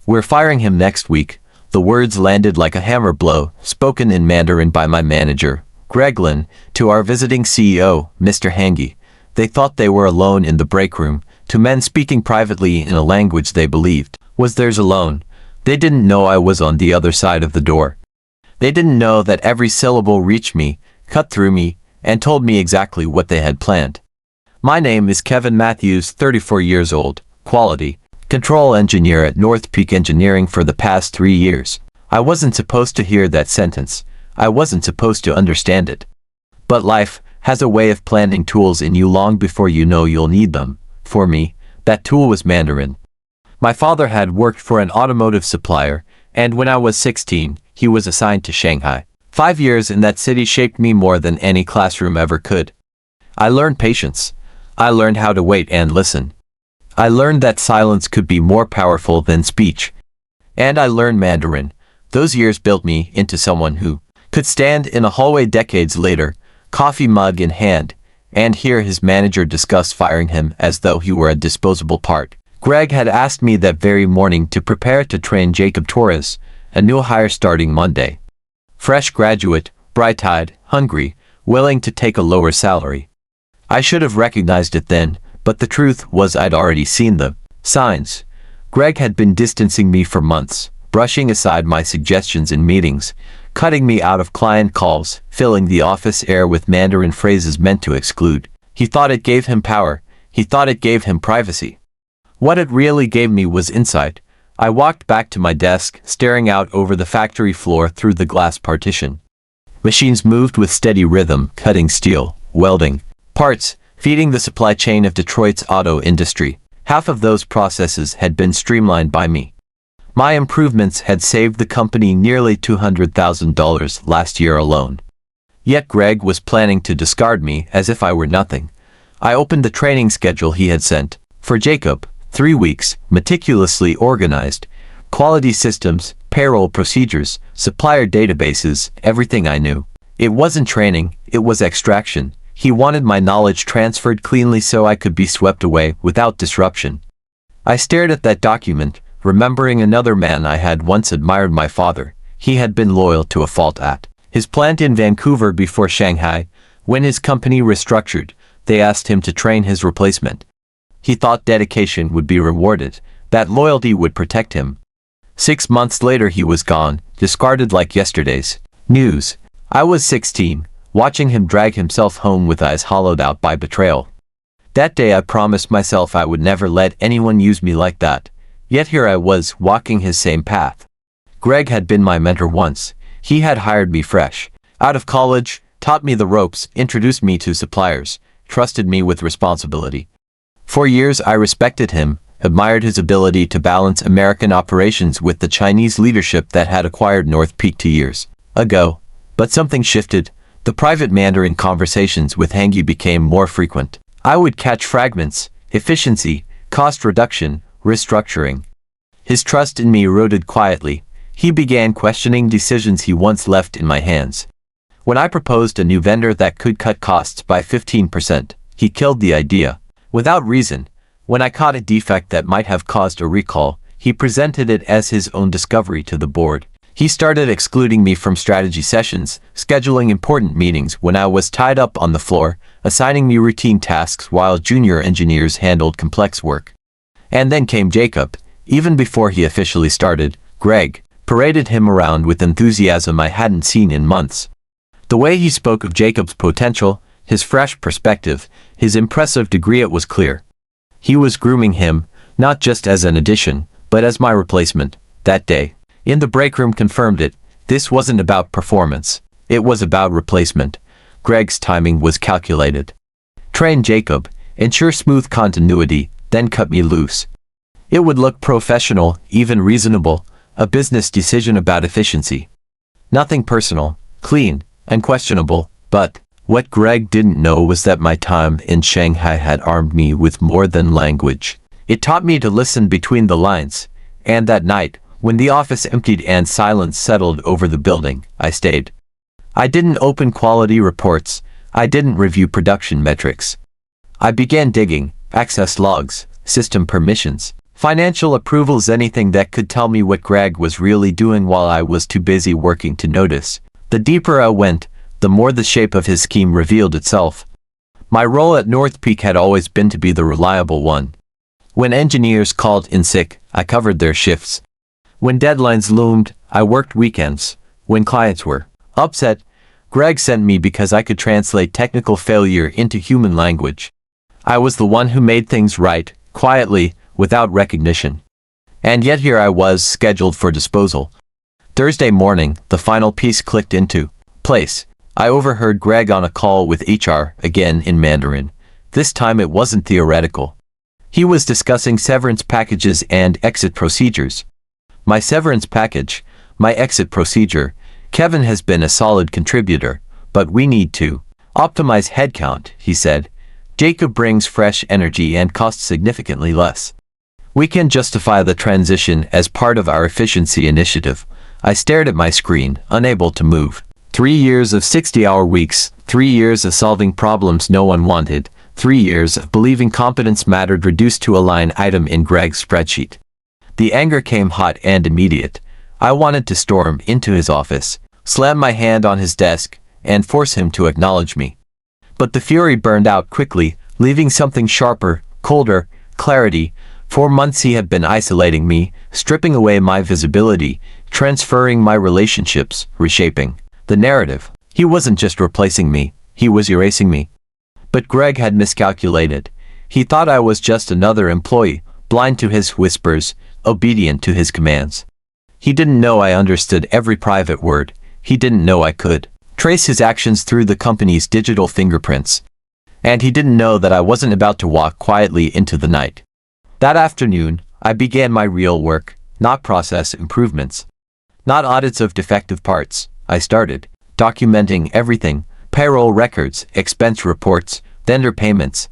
"We're firing him next week." The words landed like a hammer blow, spoken in Mandarin by my manager, Greg Lin, to our visiting CEO, Mr. Hangi. They thought they were alone in the break room, two men speaking privately in a language they believed was theirs alone. They didn't know I was on the other side of the door. They didn't know that every syllable reached me, cut through me, and told me exactly what they had planned. My name is Kevin Matthews, 34 years old, quality control engineer at North Peak Engineering for the past 3 years. I wasn't supposed to hear that sentence. I wasn't supposed to understand it. But life has a way of planting tools in you long before you know you'll need them. For me, that tool was Mandarin. My father had worked for an automotive supplier, and when I was 16, he was assigned to Shanghai. 5 years in that city shaped me more than any classroom ever could. I learned patience. I learned how to wait and listen. I learned that silence could be more powerful than speech. And I learned Mandarin. Those years built me into someone who could stand in a hallway decades later, coffee mug in hand, and hear his manager discuss firing him as though he were a disposable part. Greg had asked me that very morning to prepare to train Jacob Torres, a new hire starting Monday. Fresh graduate, bright-eyed, hungry, willing to take a lower salary. I should have recognized it then, but the truth was I'd already seen the signs. Greg had been distancing me for months, brushing aside my suggestions in meetings, cutting me out of client calls, filling the office air with Mandarin phrases meant to exclude. He thought it gave him power. He thought it gave him privacy. What it really gave me was insight. I walked back to my desk, staring out over the factory floor through the glass partition. Machines moved with steady rhythm, cutting steel, welding parts, feeding the supply chain of Detroit's auto industry. Half of those processes had been streamlined by me. My improvements had saved the company nearly $200,000 last year alone. Yet Greg was planning to discard me as if I were nothing. I opened the training schedule he had sent. For Jacob, 3 weeks, meticulously organized. Quality systems, payroll procedures, supplier databases, everything I knew. It wasn't training, it was extraction. He wanted my knowledge transferred cleanly so I could be swept away without disruption. I stared at that document, remembering another man I had once admired, my father. He had been loyal to a fault at his plant in Vancouver before Shanghai. When his company restructured, they asked him to train his replacement. He thought dedication would be rewarded, that loyalty would protect him. 6 months later he was gone, discarded like yesterday's news. I was 16, watching him drag himself home with eyes hollowed out by betrayal. That day I promised myself I would never let anyone use me like that. Yet here I was, walking his same path. Greg had been my mentor once. He had hired me fresh out of college, taught me the ropes, introduced me to suppliers, trusted me with responsibility. For years I respected him, admired his ability to balance American operations with the Chinese leadership that had acquired North Peak 2 years ago. But something shifted. The private Mandarin conversations with Hangi became more frequent. I would catch fragments: efficiency, cost reduction, restructuring. His trust in me eroded quietly. He began questioning decisions he once left in my hands. When I proposed a new vendor that could cut costs by 15%, he killed the idea. Without reason. When I caught a defect that might have caused a recall, he presented it as his own discovery to the board. He started excluding me from strategy sessions, scheduling important meetings when I was tied up on the floor, assigning me routine tasks while junior engineers handled complex work. And then came Jacob. Even before he officially started, Greg paraded him around with enthusiasm I hadn't seen in months. The way he spoke of Jacob's potential, his fresh perspective, his impressive degree, it was clear. He was grooming him, not just as an addition, but as my replacement. That day, in the break room, confirmed it. This wasn't about performance. It was about replacement. Greg's timing was calculated. Train Jacob, ensure smooth continuity, then cut me loose. It would look professional, even reasonable, a business decision about efficiency. Nothing personal, clean, unquestionable, but what Greg didn't know was that my time in Shanghai had armed me with more than language. It taught me to listen between the lines, and that night, when the office emptied and silence settled over the building, I stayed. I didn't open quality reports. I didn't review production metrics. I began digging, access logs, system permissions. Financial approvals, anything that could tell me what Greg was really doing while I was too busy working to notice. The deeper I went, the more the shape of his scheme revealed itself. My role at North Peak had always been to be the reliable one. When engineers called in sick, I covered their shifts. When deadlines loomed, I worked weekends. When clients were upset, Greg sent me because I could translate technical failure into human language. I was the one who made things right, quietly, without recognition. And yet here I was, scheduled for disposal. Thursday morning, the final piece clicked into place. I overheard Greg on a call with HR, again in Mandarin. This time it wasn't theoretical. He was discussing severance packages and exit procedures. My severance package, my exit procedure. Kevin has been a solid contributor, but we need to optimize headcount, he said. Jacob brings fresh energy and costs significantly less. We can justify the transition as part of our efficiency initiative. I stared at my screen, unable to move. 3 years of 60-hour weeks, 3 years of solving problems no one wanted, 3 years of believing competence mattered reduced to a line item in Greg's spreadsheet. The anger came hot and immediate. I wanted to storm into his office, slam my hand on his desk, and force him to acknowledge me. But the fury burned out quickly, leaving something sharper, colder, clarity. 4 months he had been isolating me, stripping away my visibility, transferring my relationships, reshaping the narrative. He wasn't just replacing me, he was erasing me. But Greg had miscalculated. He thought I was just another employee, blind to his whispers, obedient to his commands. He didn't know I understood every private word. He didn't know I could trace his actions through the company's digital fingerprints. And he didn't know that I wasn't about to walk quietly into the night. That afternoon, I began my real work, not process improvements, not audits of defective parts. I started documenting everything: payroll records, expense reports, vendor payments.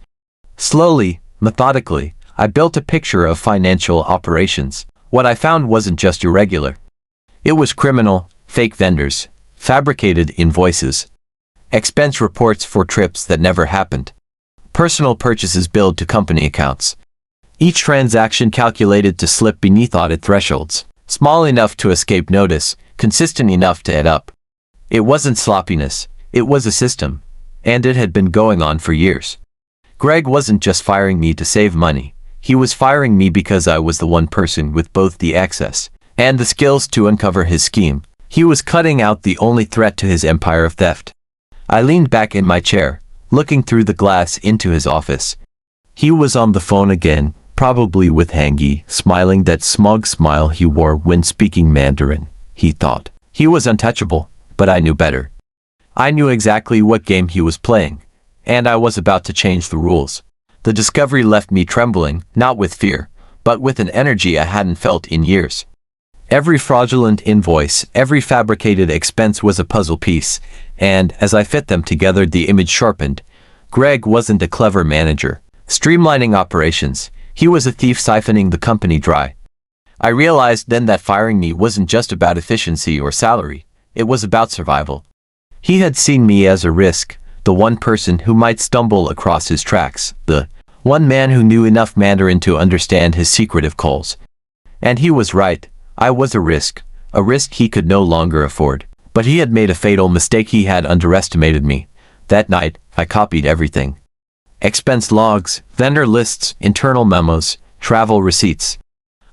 Slowly, methodically, I built a picture of financial operations. What I found wasn't just irregular. It was criminal, fake vendors, fabricated invoices, expense reports for trips that never happened, personal purchases billed to company accounts. Each transaction calculated to slip beneath audit thresholds, small enough to escape notice, consistent enough to add up. It wasn't sloppiness, it was a system, and it had been going on for years. Greg wasn't just firing me to save money, he was firing me because I was the one person with both the access and the skills to uncover his scheme. He was cutting out the only threat to his empire of theft. I leaned back in my chair, looking through the glass into his office. He was on the phone again, probably with Hangi, smiling that smug smile he wore when speaking Mandarin. He thought he was untouchable, but I knew better. I knew exactly what game he was playing, and I was about to change the rules. The discovery left me trembling, not with fear, but with an energy I hadn't felt in years. Every fraudulent invoice, every fabricated expense was a puzzle piece, and as I fit them together, the image sharpened. Greg wasn't a clever manager, streamlining operations. He was a thief siphoning the company dry. I realized then that firing me wasn't just about efficiency or salary, it was about survival. He had seen me as a risk, the one person who might stumble across his tracks, the one man who knew enough Mandarin to understand his secretive calls. And he was right. I was a risk he could no longer afford. But he had made a fatal mistake. He had underestimated me. That night, I copied everything. Expense logs, vendor lists, internal memos, travel receipts.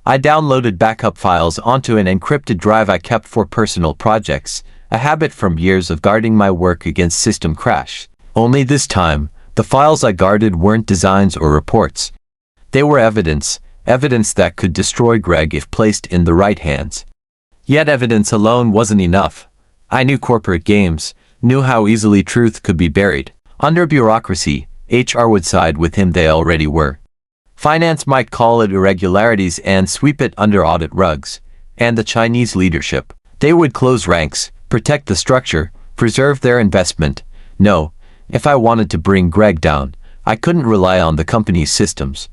I downloaded backup files onto an encrypted drive I kept for personal projects, a habit from years of guarding my work against system crash. Only this time, the files I guarded weren't designs or reports. They were evidence that could destroy Greg if placed in the right hands. Yet evidence alone wasn't enough. I knew corporate games, knew how easily truth could be buried. Under bureaucracy, HR would side with him. They already were. Finance might call it irregularities and sweep it under audit rugs. And the Chinese leadership, they would close ranks, protect the structure, preserve their investment. No, if I wanted to bring Greg down, I couldn't rely on the company's systems.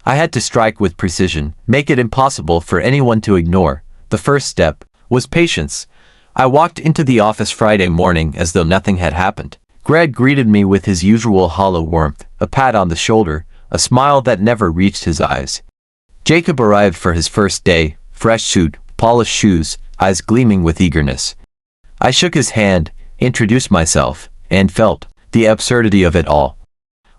I had to strike with precision, make it impossible for anyone to ignore. The first step was patience. I walked into the office Friday morning as though nothing had happened. Greg greeted me with his usual hollow warmth, a pat on the shoulder, a smile that never reached his eyes. Jacob arrived for his first day, fresh suit, polished shoes, eyes gleaming with eagerness. I shook his hand, introduced myself, and felt the absurdity of it all.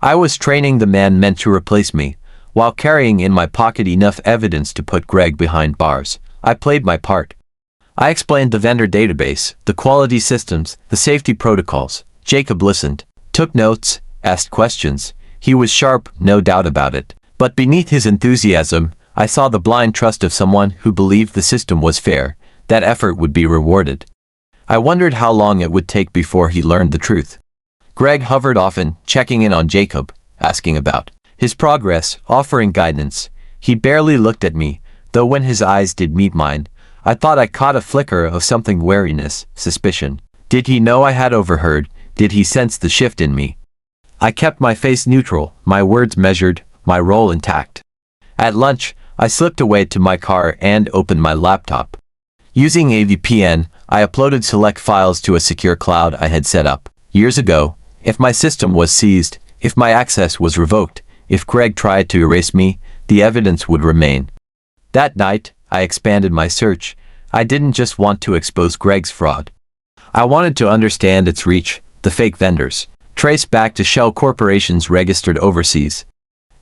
I was training the man meant to replace me, while carrying in my pocket enough evidence to put Greg behind bars. I played my part. I explained the vendor database, the quality systems, the safety protocols. Jacob listened, took notes, asked questions. He was sharp, no doubt about it. But beneath his enthusiasm, I saw the blind trust of someone who believed the system was fair, that effort would be rewarded. I wondered how long it would take before he learned the truth. Greg hovered often, checking in on Jacob, asking about his progress, offering guidance. He barely looked at me, though when his eyes did meet mine, I thought I caught a flicker of something wariness, suspicion. Did he know I had overheard? Did he sense the shift in me? I kept my face neutral, my words measured, my role intact. At lunch, I slipped away to my car and opened my laptop. Using a VPN, I uploaded select files to a secure cloud I had set up years ago. If my system was seized, if my access was revoked, if Greg tried to erase me, the evidence would remain. That night, I expanded my search. I didn't just want to expose Greg's fraud. I wanted to understand its reach, the fake vendors, traced back to shell corporations registered overseas.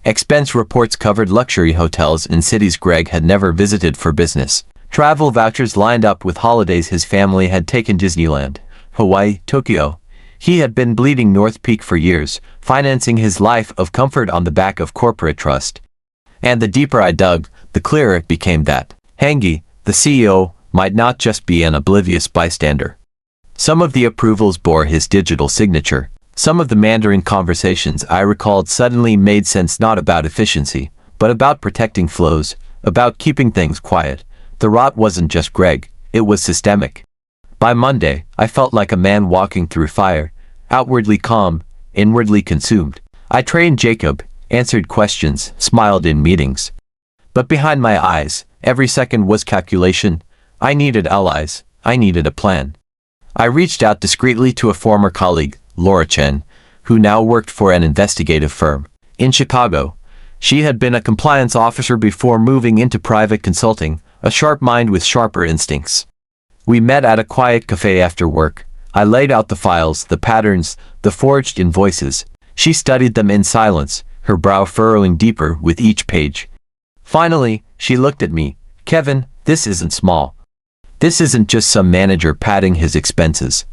Expense reports covered luxury hotels in cities Greg had never visited for business. Travel vouchers lined up with holidays his family had taken: Disneyland, Hawaii, Tokyo. He had been bleeding North Peak for years, financing his life of comfort on the back of corporate trust. And the deeper I dug, the clearer it became that Hangi, the CEO, might not just be an oblivious bystander. Some of the approvals bore his digital signature. Some of the Mandarin conversations I recalled suddenly made sense, not about efficiency, but about protecting flows, about keeping things quiet. The rot wasn't just Greg, it was systemic. By Monday, I felt like a man walking through fire, outwardly calm, inwardly consumed. I trained Jacob, answered questions, smiled in meetings. But behind my eyes, every second was calculation. I needed allies. I needed a plan. I reached out discreetly to a former colleague, Laura Chen, who now worked for an investigative firm in Chicago. She had been a compliance officer before moving into private consulting, a sharp mind with sharper instincts. We met at a quiet cafe after work. I laid out the files, the patterns, the forged invoices. She studied them in silence, her brow furrowing deeper with each page. Finally, she looked at me. "Kevin, this isn't small. This isn't just some manager padding his expenses.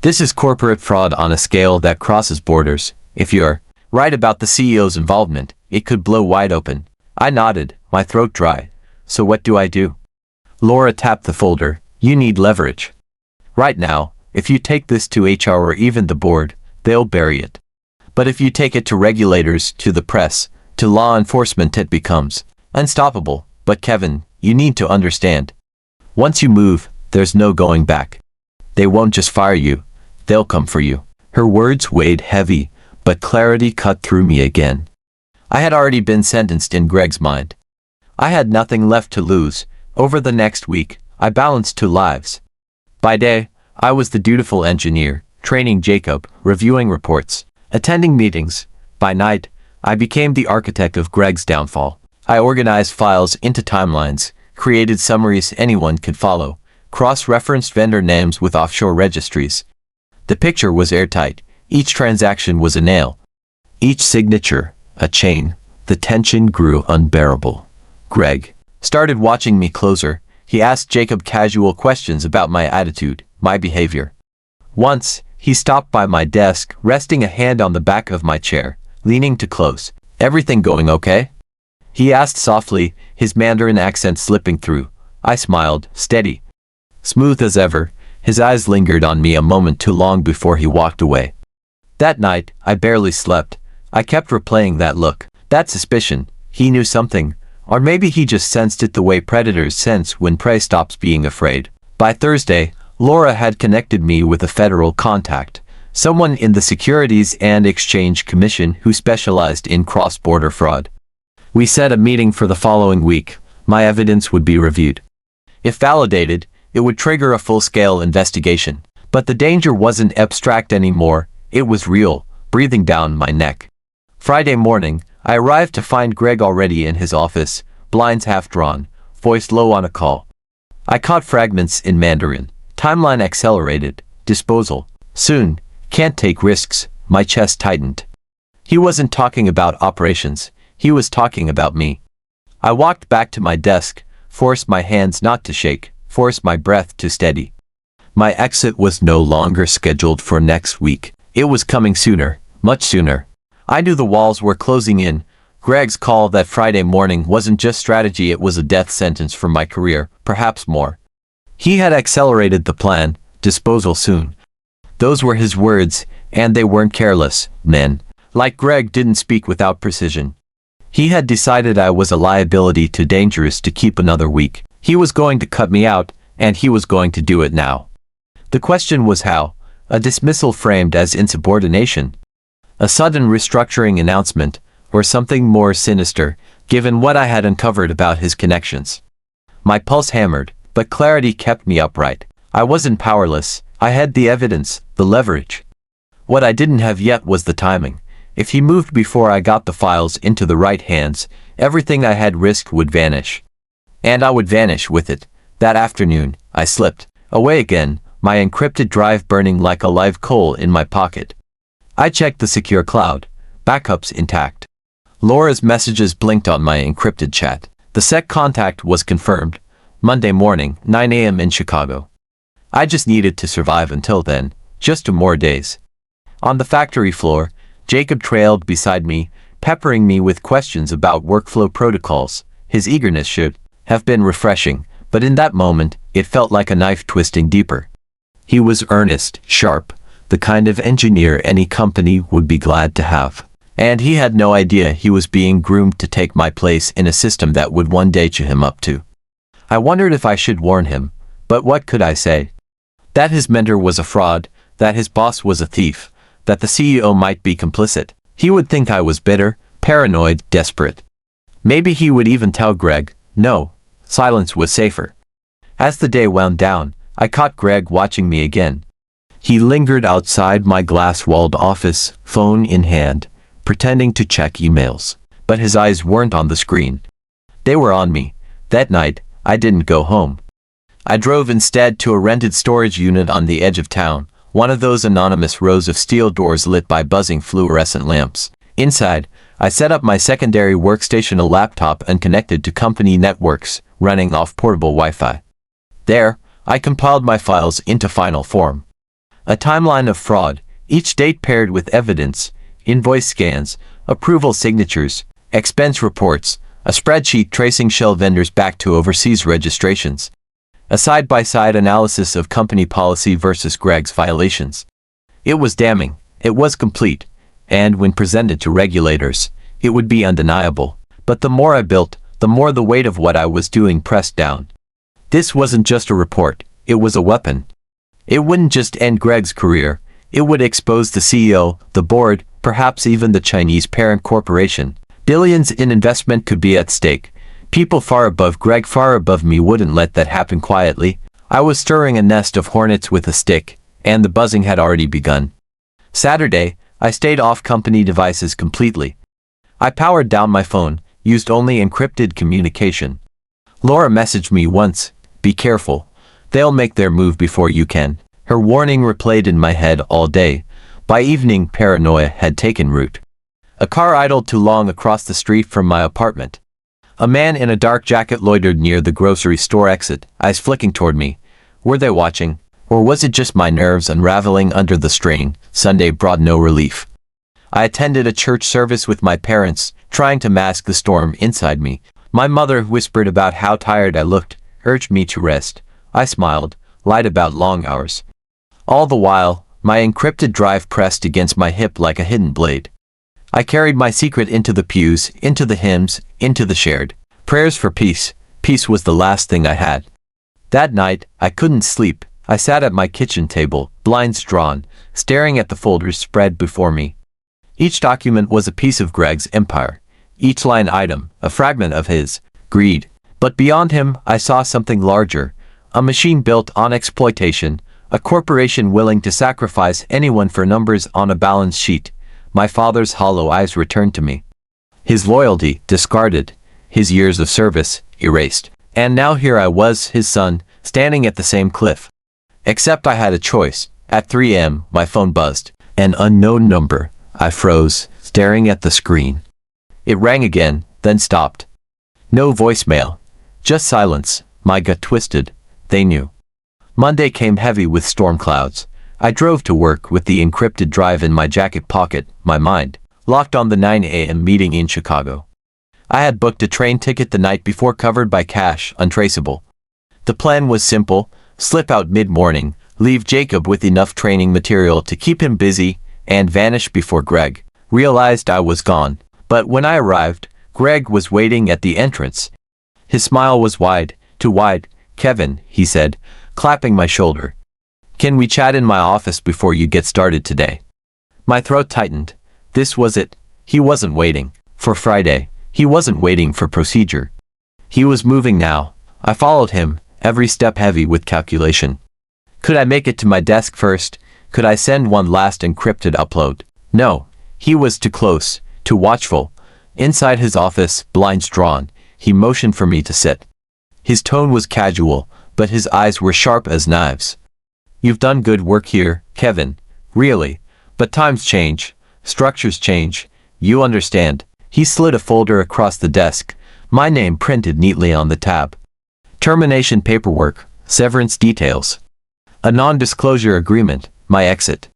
This is corporate fraud on a scale that crosses borders. If you're right about the CEO's involvement, it could blow wide open." I nodded, my throat dry. "So what do I do?" Laura tapped the folder. "You need leverage. Right now, if you take this to HR or even the board, they'll bury it. But if you take it to regulators, to the press, to law enforcement, it becomes unstoppable. But Kevin, you need to understand. Once you move, there's no going back. They won't just fire you, they'll come for you." Her words weighed heavy, but clarity cut through me again. I had already been sentenced in Greg's mind. I had nothing left to lose. Over the next week, I balanced two lives. By day, I was the dutiful engineer, training Jacob, reviewing reports, attending meetings. By night, I became the architect of Greg's downfall. I organized files into timelines, created summaries anyone could follow, cross-referenced vendor names with offshore registries. The picture was airtight. Each transaction was a nail. Each signature, a chain. The tension grew unbearable. Greg started watching me closer. He asked Jacob casual questions about my attitude, my behavior. Once, he stopped by my desk, resting a hand on the back of my chair, leaning too close. "Everything going okay?" he asked softly, his Mandarin accent slipping through. I smiled, steady, smooth as ever. His eyes lingered on me a moment too long before he walked away. That night, I barely slept. I kept replaying that look, that suspicion. He knew something, or maybe he just sensed it the way predators sense when prey stops being afraid. By Thursday, Laura had connected me with a federal contact, someone in the Securities and Exchange Commission who specialized in cross-border fraud. We set a meeting for the following week. My evidence would be reviewed. If validated, it would trigger a full-scale investigation. But the danger wasn't abstract anymore, it was real, breathing down my neck. Friday morning, I arrived to find Greg already in his office, blinds half drawn, voice low on a call. I caught fragments in Mandarin. Timeline accelerated. Disposal. Soon. Can't take risks. My chest tightened. He wasn't talking about operations. He was talking about me. I walked back to my desk, forced my hands not to shake, forced my breath to steady. My exit was no longer scheduled for next week. It was coming sooner, much sooner. I knew the walls were closing in. Greg's call that Friday morning wasn't just strategy, it was a death sentence for my career, perhaps more. He had accelerated the plan, disposal soon. Those were his words, and they weren't careless, men. Like Greg didn't speak without precision. He had decided I was a liability too dangerous to keep another week. He was going to cut me out, and he was going to do it now. The question was how. A dismissal framed as insubordination. A sudden restructuring announcement, or something more sinister, given what I had uncovered about his connections. My pulse hammered, but clarity kept me upright. I wasn't powerless. I had the evidence, the leverage. What I didn't have yet was the timing. If he moved before I got the files into the right hands, everything I had risked would vanish. And I would vanish with it. That afternoon, I slipped away again, my encrypted drive burning like a live coal in my pocket. I checked the secure cloud. Backups intact. Laura's messages blinked on my encrypted chat. The SEC contact was confirmed. Monday morning, 9 a.m. in Chicago. I just needed to survive until then, just 2 more days. On the factory floor, Jacob trailed beside me, peppering me with questions about workflow protocols. His eagerness should have been refreshing, but in that moment, it felt like a knife twisting deeper. He was earnest, sharp, the kind of engineer any company would be glad to have. And he had no idea he was being groomed to take my place in a system that would one day chew him up too. I wondered if I should warn him, but what could I say? That his mentor was a fraud, that his boss was a thief, that the CEO might be complicit. He would think I was bitter, paranoid, desperate. Maybe he would even tell Greg. No, silence was safer. As the day wound down, I caught Greg watching me again. He lingered outside my glass-walled office, phone in hand, pretending to check emails. But his eyes weren't on the screen. They were on me. That night, I didn't go home. I drove instead to a rented storage unit on the edge of town, one of those anonymous rows of steel doors lit by buzzing fluorescent lamps. Inside, I set up my secondary workstation, a laptop, and connected to company networks, running off portable Wi-Fi. There, I compiled my files into final form. A timeline of fraud, each date paired with evidence, invoice scans, approval signatures, expense reports, a spreadsheet tracing shell vendors back to overseas registrations. A side-by-side analysis of company policy versus Greg's violations. It was damning, it was complete, and when presented to regulators, it would be undeniable. But the more I built, the more the weight of what I was doing pressed down. This wasn't just a report, it was a weapon. It wouldn't just end Greg's career, it would expose the CEO, the board, perhaps even the Chinese parent corporation. Billions in investment could be at stake. People far above Greg, far above me, wouldn't let that happen quietly. I was stirring a nest of hornets with a stick, and the buzzing had already begun. Saturday, I stayed off company devices completely. I powered down my phone, used only encrypted communication. Laura messaged me once, "Be careful. They'll make their move before you can." Her warning replayed in my head all day. By evening, paranoia had taken root. A car idled too long across the street from my apartment. A man in a dark jacket loitered near the grocery store exit, eyes flicking toward me. Were they watching? Or was it just my nerves unraveling under the strain? Sunday brought no relief. I attended a church service with my parents, trying to mask the storm inside me. My mother whispered about how tired I looked, urged me to rest. I smiled, lied about long hours. All the while, my encrypted drive pressed against my hip like a hidden blade. I carried my secret into the pews, into the hymns, into the shared prayers for peace. Peace was the last thing I had. That night, I couldn't sleep. I sat at my kitchen table, blinds drawn, staring at the folders spread before me. Each document was a piece of Greg's empire. Each line item, a fragment of his greed. But beyond him, I saw something larger. A machine built on exploitation. A corporation willing to sacrifice anyone for numbers on a balance sheet. My father's hollow eyes returned to me. His loyalty, discarded. his years of service, erased. And now here I was, his son, standing at the same cliff. Except I had a choice. At 3 a.m., my phone buzzed. An unknown number. I froze, staring at the screen. It rang again, then stopped. No voicemail. Just silence. My gut twisted. They knew. Monday came heavy with storm clouds. I drove to work with the encrypted drive in my jacket pocket, my mind locked on the 9 a.m. meeting in Chicago. I had booked a train ticket the night before covered by cash, untraceable. The plan was simple: slip out mid-morning, leave Jacob with enough training material to keep him busy, and vanish before Greg realized I was gone. But when I arrived, Greg was waiting at the entrance. His smile was wide, too wide. "Kevin," he said, clapping my shoulder. "Can we chat in my office before you get started today?" My throat tightened. This was it. He wasn't waiting for Friday. He wasn't waiting for procedure. He was moving now. I followed him, every step heavy with calculation. Could I make it to my desk first? Could I send one last encrypted upload? No. He was too close, too watchful. Inside his office, blinds drawn, he motioned for me to sit. His tone was casual, but his eyes were sharp as knives. "You've done good work here, Kevin. Really. But times change. Structures change. You understand." He slid a folder across the desk, my name printed neatly on the tab. Termination paperwork, severance details. A non-disclosure agreement, my exit.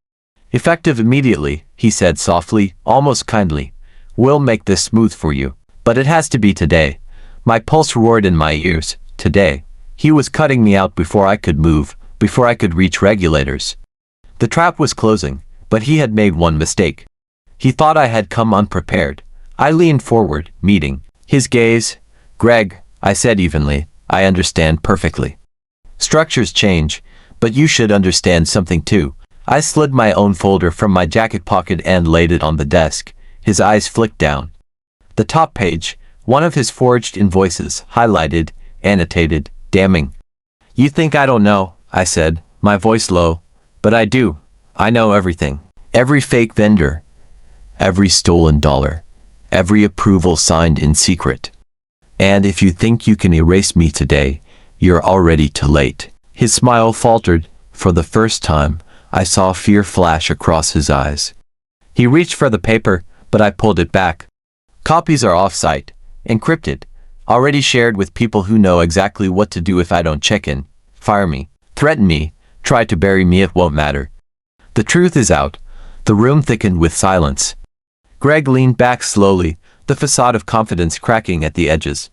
"Effective immediately," he said softly, almost kindly. "We'll make this smooth for you. But it has to be today." My pulse roared in my ears. Today. He was cutting me out before I could move, before I could reach regulators. The trap was closing, but he had made one mistake. He thought I had come unprepared. I leaned forward, meeting his gaze. "Greg," I said evenly, "I understand perfectly. Structures change, but you should understand something too." I slid my own folder from my jacket pocket and laid it on the desk. His eyes flicked down. The top page, one of his forged invoices, highlighted, annotated, damning. "You think I don't know," I said, my voice low. "But I do. I know everything. Every fake vendor. Every stolen dollar. Every approval signed in secret. And if you think you can erase me today, you're already too late." His smile faltered. For the first time, I saw fear flash across his eyes. He reached for the paper, but I pulled it back. "Copies are off-site, encrypted, already shared with people who know exactly what to do if I don't check in. Fire me, threaten me, try to bury me, it won't matter. The truth is out." The room thickened with silence. Greg leaned back slowly, the facade of confidence cracking at the edges.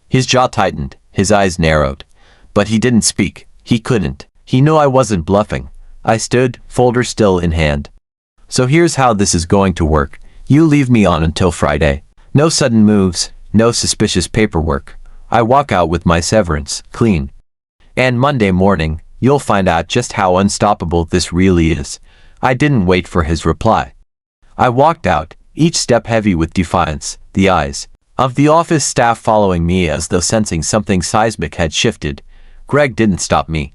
His jaw tightened, his eyes narrowed. But he didn't speak. He couldn't. He knew I wasn't bluffing. I stood, folder still in hand. "So here's how this is going to work. You leave me on until Friday. No sudden moves, no suspicious paperwork. I walk out with my severance, clean. And Monday morning, you'll find out just how unstoppable this really is." I didn't wait for his reply. I walked out, each step heavy with defiance, the eyes of the office staff following me as though sensing something seismic had shifted. Greg didn't stop me.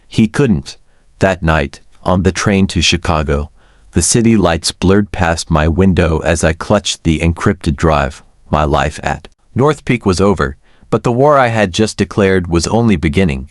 He couldn't. That night, on the train to Chicago, the city lights blurred past my window as I clutched the encrypted drive. My life at North Peak was over, but the war I had just declared was only beginning.